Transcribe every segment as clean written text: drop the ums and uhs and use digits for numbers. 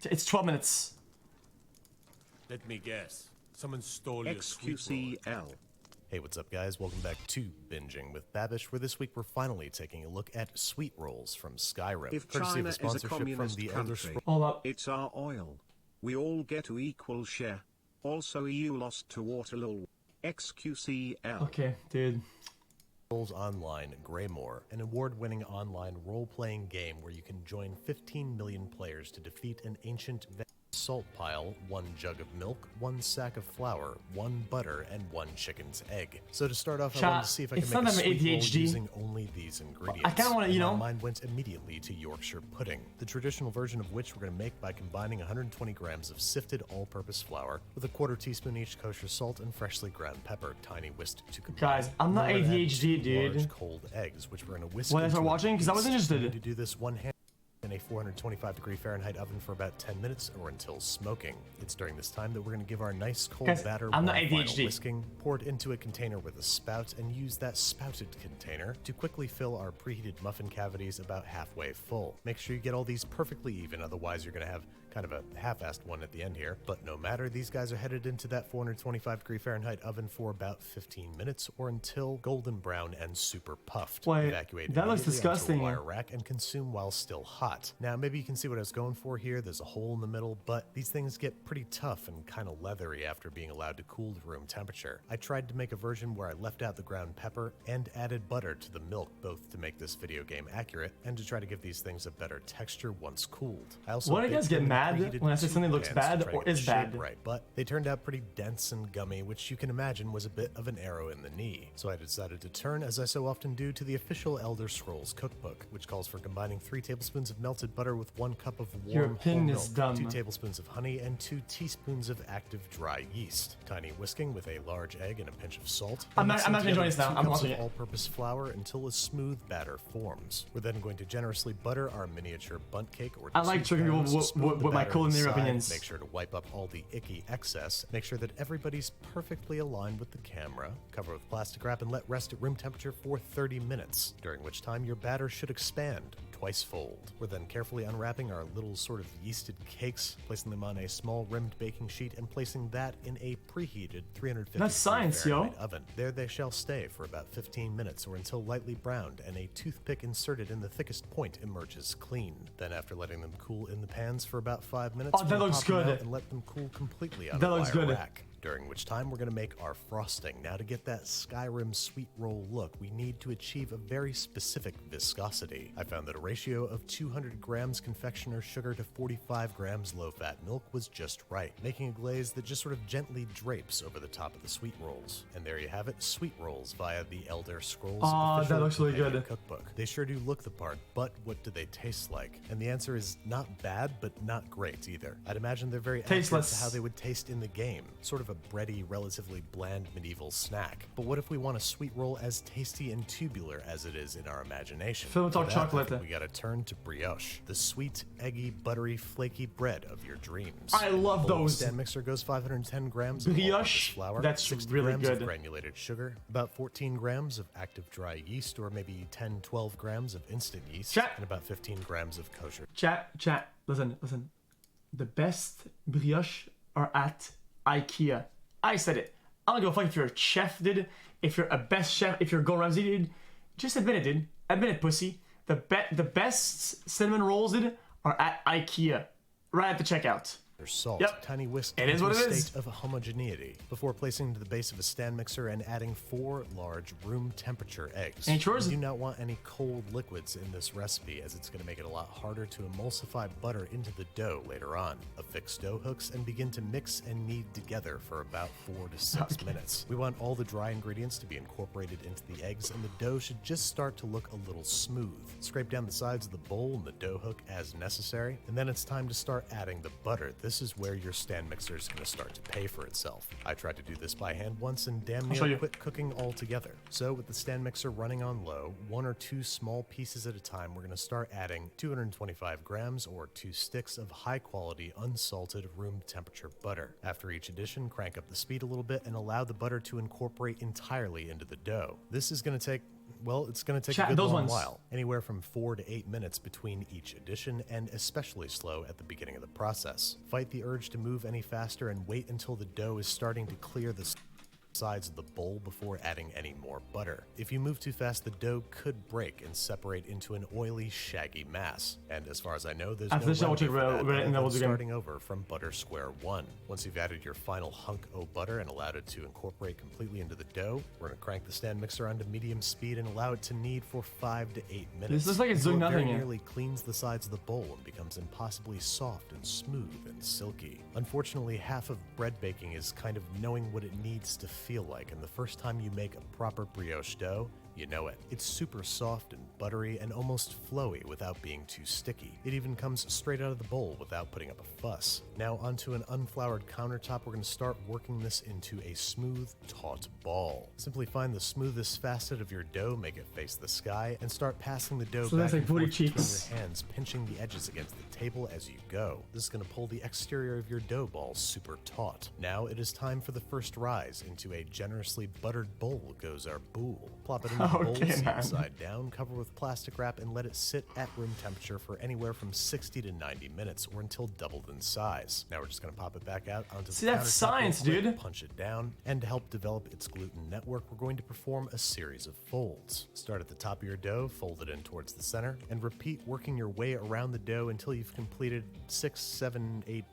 It's 12 minutes. Let me guess. Someone stole your XQC. Hey, what's up, guys? Welcome back to Binging with Babish, where this week we're finally taking a look at Sweetrolls from Skyrim. If China is a communist country, Hold up. it's our oil. We all get to equal share. Also, EU lost to Waterloo. XQC. Okay, dude. Sweetrolls Online Greymoor, an award-winning online role-playing game where you can join 15 million players to defeat an ancient salt pile, 1 jug of milk, 1 sack of flour, 1 butter, and 1 chicken's egg. So to start off, I wanted to see if I can make a sweet roll using only these ingredients. I kind of want to, you know. My mind went immediately to Yorkshire pudding, the traditional version of which we're going to make by combining 120 grams of sifted all-purpose flour with a 1/4 teaspoon each kosher salt and freshly ground pepper, tiny whisked to combine. Guys, I'm not ADHD, dude. Large cold eggs, which we're going to whisk. When I start watching, because I was interested. To do this one hand in a 425-degree Fahrenheit oven for about 10 minutes or until smoking. It's during this time that we're going to give our nice cold batter I'm not one ADHD. final whisking, pour it into a container with a spout, and use that spouted container to quickly fill our preheated muffin cavities about halfway full. Make sure you get all these perfectly even, otherwise you're going to have kind of a half-assed one at the end here. But no matter, these guys are headed into that 425-degree Fahrenheit oven for about 15 minutes or until golden brown and super puffed. Wait, evacuate that looks disgusting. wire rack and consume while still hot. Now maybe you can see what I was going for here. There's a hole in the middle, but these things get pretty tough and kind of leathery after being allowed to cool to room temperature. I tried to make a version where I left out the ground pepper and added butter to the milk, both to make this video game accurate and to try to give these things a better texture once cooled. I also Why do you guys get mad when I say something looks bad or is bad? Right, but they turned out pretty dense and gummy, which you can imagine was a bit of an arrow in the knee. So I decided to turn, as I so often do, to the official Elder Scrolls cookbook, which calls for combining 3 tablespoons of melted butter with 1 cup of warm whole milk, 2 tablespoons of honey, and 2 teaspoons of active dry yeast. Tiny whisking with a large egg and a pinch of salt. I'm not enjoying this now. I'm watching it. All-purpose flour until a smooth batter forms. We're then going to generously butter our miniature bundt cake or I like tricking people with my culinary opinions. Make sure to wipe up all the icky excess. Make sure that everybody's perfectly aligned with the camera. Cover with plastic wrap and let rest at room temperature for 30 minutes, during which time your batter should expand twice-fold. We're then carefully unwrapping our little sort of yeasted cakes, placing them on a small rimmed baking sheet, and placing that in a preheated 350 That's science, Fahrenheit oven. There they shall stay for about 15 minutes or until lightly browned and a toothpick inserted in the thickest point emerges clean. Then after letting them cool in the pans for about 5 minutes, oh, that looks good. And let them cool completely on that a looks wire good. rack. During which time we're going to make our frosting. Now to get that Skyrim sweet roll look, we need to achieve a very specific viscosity. I found that a ratio of 200 grams confectioner's sugar to 45 grams low-fat milk was just right, making a glaze that just sort of gently drapes over the top of the sweet rolls. And there you have it, sweet rolls via the Elder Scrolls official that looks really good. cookbook. They sure do look the part, but what do they taste like? And the answer is not bad, but not great either. I'd imagine they're very accurate to how they would taste in the game. Sort of a bready, relatively bland medieval snack. But what if we want a sweet roll as tasty and tubular as it is in our imagination? Fill with our chocolate. We gotta turn to brioche, the sweet, eggy, buttery, flaky bread of your dreams. I love those. Stand mixer goes 510 grams of brioche flour, that's 60 really grams good. of granulated sugar, about 14 grams of active dry yeast, or maybe 10-12 grams of instant yeast, and about 15 grams of kosher. Chat, listen. The best brioche are at IKEA. I said it. I don't give a fuck if you're a chef, dude. If you're a best chef, if you're Gordon Ramsay, dude. Just admit it, dude. Admit it, pussy. The best cinnamon rolls, dude, are at IKEA. Right at the checkout. Salt, tiny whisk, it is what it is. State of homogeneity before placing to the base of a stand mixer and adding 4 large room temperature eggs. And yours? You do not want any cold liquids in this recipe, as it's going to make it a lot harder to emulsify butter into the dough later on. Affix dough hooks and begin to mix and knead together for about 4 to 6 minutes. We want all the dry ingredients to be incorporated into the eggs, and the dough should just start to look a little smooth. Scrape down the sides of the bowl and the dough hook as necessary, and then it's time to start adding the butter. This is where your stand mixer is going to start to pay for itself. I tried to do this by hand once and damn near quit cooking altogether. So with the stand mixer running on low, 1 or 2 small pieces at a time, we're going to start adding 225 grams or 2 sticks of high quality unsalted room temperature butter. After each addition, crank up the speed a little bit and allow the butter to incorporate entirely into the dough. This is going to take Well, it's going to take Chat, a good those long ones. while, anywhere from 4 to 8 minutes between each addition, and especially slow at the beginning of the process. Fight the urge to move any faster and wait until the dough is starting to clear the sides of the bowl before adding any more butter. If you move too fast, the dough could break and separate into an oily, shaggy mass. And as far as I know, there's no After this, I will remedy check for that Reddit other and I will than do again. starting over from butter square 1. Once you've added your final hunk of butter and allowed it to incorporate completely into the dough, we're going to crank the stand mixer onto medium speed and allow it to knead for 5 to 8 minutes. This looks like it's doing until it nothing very here. nearly cleans the sides of the bowl and becomes impossibly soft and smooth and silky. Unfortunately, half of bread baking is kind of knowing what it needs to feel like, and the first time you make a proper brioche dough, you know it. It's super soft and buttery and almost flowy without being too sticky. It even comes straight out of the bowl without putting up a fuss. Now onto an unfloured countertop, we're going to start working this into a smooth, taut ball. Simply find the smoothest facet of your dough, make it face the sky, and start passing the dough So back that's like and forth booty between cheeks. your hands, pinching the edges against the table as you go. This is going to pull the exterior of your dough ball super taut. Now it is time for the first rise. Into a generously buttered bowl goes our boule. Plop it in the bowl, Okay, seat man. side down, cover with plastic wrap, and let it sit at room temperature for anywhere from 60 to 90 minutes, or until doubled in size. Now we're just going to pop it back out onto See, the that's countertop real science, quick, dude. punch it down, and to help develop its gluten network, we're going to perform a series of folds. Start at the top of your dough, fold it in towards the center, and repeat working your way around the dough until you've completed 6, 7, 8,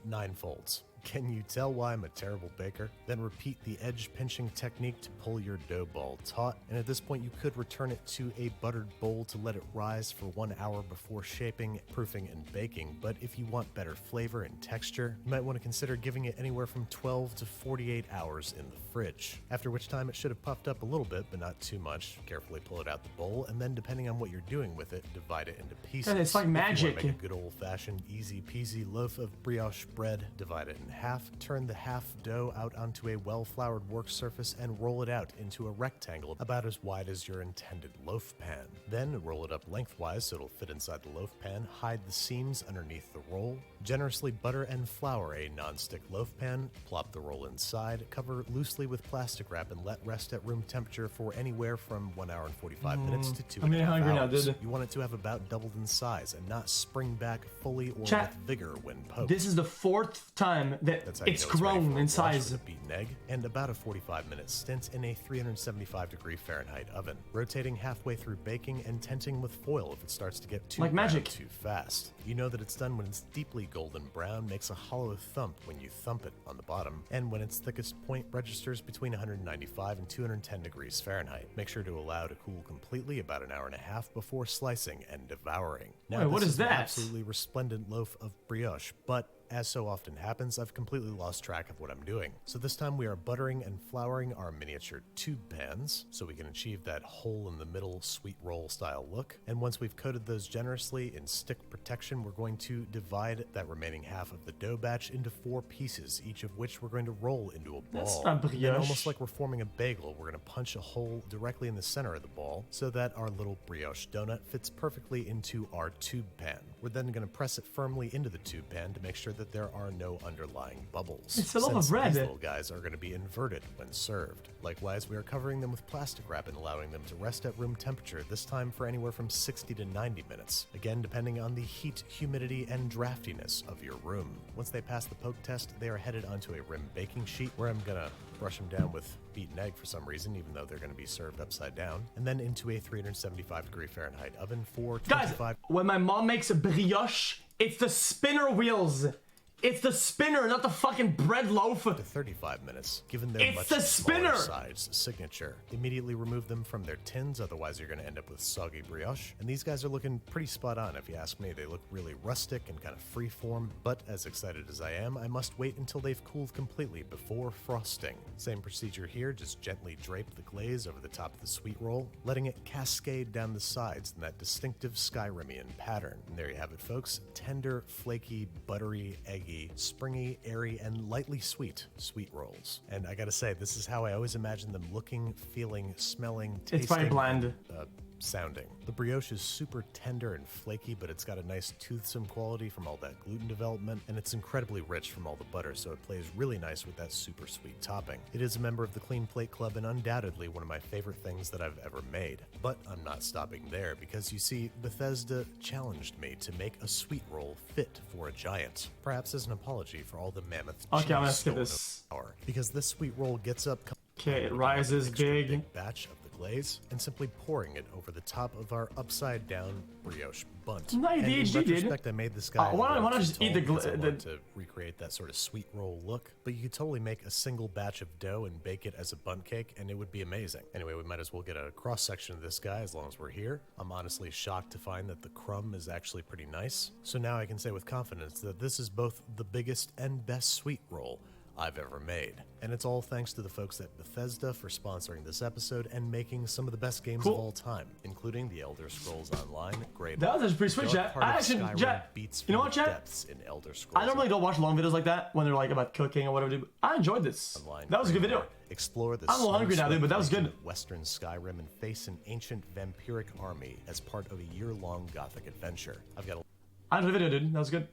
9 folds. Can you tell why I'm a terrible baker? Then repeat the edge pinching technique to pull your dough ball taut, and at this point you could return it to a buttered bowl to let it rise for 1 hour before shaping, proofing, and baking. But if you want better flavor and texture, you might want to consider giving it anywhere from 12 to 48 hours in the fridge. After which time it should have puffed up a little bit, but not too much. Carefully pull it out the bowl, and then depending on what you're doing with it, divide it into pieces. it's like If you wanna magic. make a good old-fashioned, easy-peasy loaf of brioche bread, divide it in half, turn the half dough out onto a well-floured work surface, and roll it out into a rectangle about as wide as your intended loaf pan. Then roll it up lengthwise so it'll fit inside the loaf pan, hide the seams underneath the roll, generously butter and flour a non-stick loaf pan, plop the roll inside, cover loosely with plastic wrap, and let rest at room temperature for anywhere from 1 hour and 45 minutes to 2 I'm getting hungry now, hours. dude. You want it to have about doubled in size and not spring back fully or Chat. with vigor when poked. This is the 4th time that That's how you it's know ready for grown a in wash size. with a beaten egg, and about a 45-minute stint in a 375-degree Fahrenheit oven, rotating halfway through baking and tenting with foil if it starts to get too Like brown magic. too fast. You know that it's done when it's deeply golden brown, makes a hollow thump when you thump it on the bottom, and when its thickest point registers between 195 and 210 degrees Fahrenheit. Make sure to allow to cool completely about an hour and a half before slicing and devouring. Now, Wait, what this is an that? absolutely resplendent loaf of brioche, but as so often happens, I've completely lost track of what I'm doing. So this time we are buttering and flouring our miniature tube pans so we can achieve that hole in the middle sweet roll style look. And once we've coated those generously in stick protection, we're going to divide that remaining half of the dough batch into 4 pieces, each of which we're going to roll into a ball. That's not And then, brioche. almost like we're forming a bagel, we're going to punch a hole directly in the center of the ball so that our little brioche donut fits perfectly into our tube pan. We're then going to press it firmly into the tube pan to make sure that there are no underlying bubbles. It's a loaf of Since bread. These little guys are going to be inverted when served. Likewise, we are covering them with plastic wrap and allowing them to rest at room temperature, this time for anywhere from 60 to 90 minutes. Again, depending on the heat, humidity, and draftiness of your room. Once they pass the poke test, they are headed onto a rim baking sheet where I'm going to brush them down with beaten egg for some reason, even though they're going to be served upside down, and then into a 375-degree Fahrenheit oven for Guys, 25. when my mom makes a brioche, it's the spinner wheels. It's the spinner, not the fucking bread loaf. to 35 minutes, given their It's much the smaller spinner! size signature. Immediately remove them from their tins, otherwise you're going to end up with soggy brioche. And these guys are looking pretty spot on if you ask me. They look really rustic and kind of freeform, but as excited as I am, I must wait until they've cooled completely before frosting. Same procedure here, just gently drape the glaze over the top of the sweet roll, letting it cascade down the sides in that distinctive Skyrimian pattern. And there you have it, folks. Tender, flaky, buttery, eggy, springy, airy, and lightly sweet sweet rolls. And I gotta say, this is how I always imagine them looking, feeling, smelling, tasting. It's very bland. sounding. The brioche is super tender and flaky, but it's got a nice toothsome quality from all that gluten development, and it's incredibly rich from all the butter, so it plays really nice with that super sweet topping. It is a member of the Clean Plate Club and undoubtedly one of my favorite things that I've ever made. But I'm not stopping there, because you see, Bethesda challenged me to make a sweet roll fit for a giant, perhaps as an apology for all the mammoth Okay, I'm gonna cheese skip stolen this. over power. Because this sweet roll gets up Okay, it with rises an extra big. batch of the glaze and simply pouring it over the top of our upside down brioche bunt. No, And in ADHD, dude. retrospect, I made this guy Why a not little just too eat the tall because I gla- wanted to recreate that sort of sweet roll look, but you could totally make a single batch of dough and bake it as a bunt cake, and it would be amazing. Anyway, we might as well get a cross section of this guy as long as we're here. I'm honestly shocked to find that the crumb is actually pretty nice. So now I can say with confidence that this is both the biggest and best sweet roll I've ever made. And it's all thanks to the folks at Bethesda for sponsoring this episode and making some of the best games of all time, including The Elder Scrolls Online. Great. That was pretty sweet, Dark chat. Heart I of actually, Skyrim chat, beats you know from what, the chat? depths in Elder Scrolls I normally don't watch long videos like that when they're like about cooking or whatever. Dude. I enjoyed this. Online. That was a good video. Explore the I'm a little hungry now, dude, but that was smooth good. Western Skyrim and face an ancient vampiric army as part of a year-long gothic adventure. I've got a I enjoyed the video, dude. That was good.